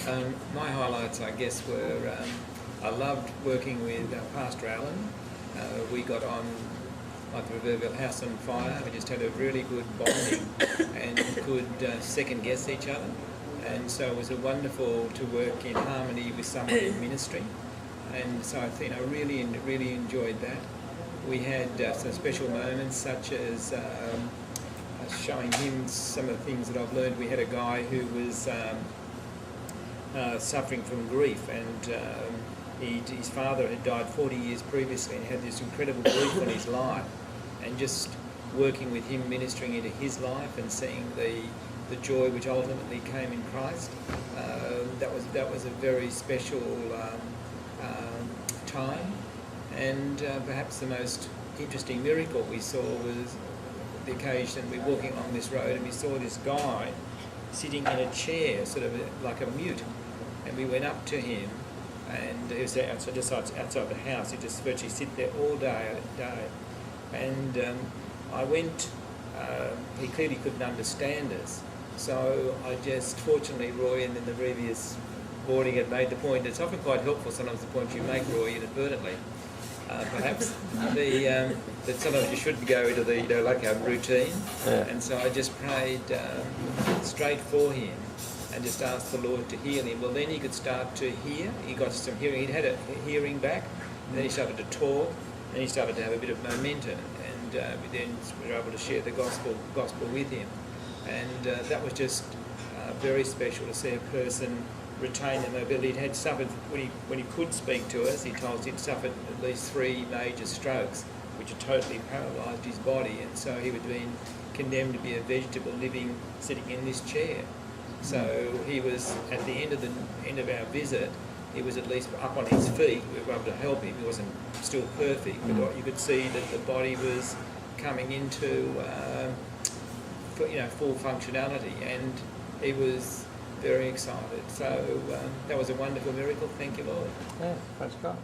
My highlights, I guess, were I loved working with Pastor Alan. We got on like the proverbial house on fire. We just had a really good bonding and could second guess each other. And so it was wonderful to work in harmony with someone in ministry. And so I think I really enjoyed that. We had some special moments, such as showing him some of the things that I've learned. We had a guy who was suffering from grief, and his father had died 40 years previously, and had this incredible grief on his life. And just working with him, ministering into his life, and seeing the joy which ultimately came in Christ, that was a very special time. And perhaps the most interesting miracle we saw was the occasion we were walking along this road and we saw this guy sitting in a chair, sort of like a mute, and we went up to him, and he was just outside the house. He just virtually sit there all day, and I went. He clearly couldn't understand us, so I just, fortunately, Roy and then the previous boarding had made the point. It's often quite helpful sometimes the point you make, Roy, inadvertently. Perhaps that sometimes you shouldn't go into the like our routine, and so I just prayed straight for him and just asked the Lord to heal him. Well, then he could start to hear. He got some hearing. He'd had a hearing back, and then he started to talk, and he started to have a bit of momentum, and then we were able to share the gospel with him, and that was just very special to see a person retain the mobility. He'd had suffered, when he could speak to us, he told us he'd suffered at least 3 major strokes, which had totally paralysed his body, and so he had been condemned to be a vegetable living, sitting in this chair. So he was, at the end of our visit, he was at least up on his feet. We were able to help him. He wasn't still perfect, but you could see that the body was coming into full functionality, and he was very excited. So that was a wonderful miracle. Thank you, Lord. Yeah, praise God.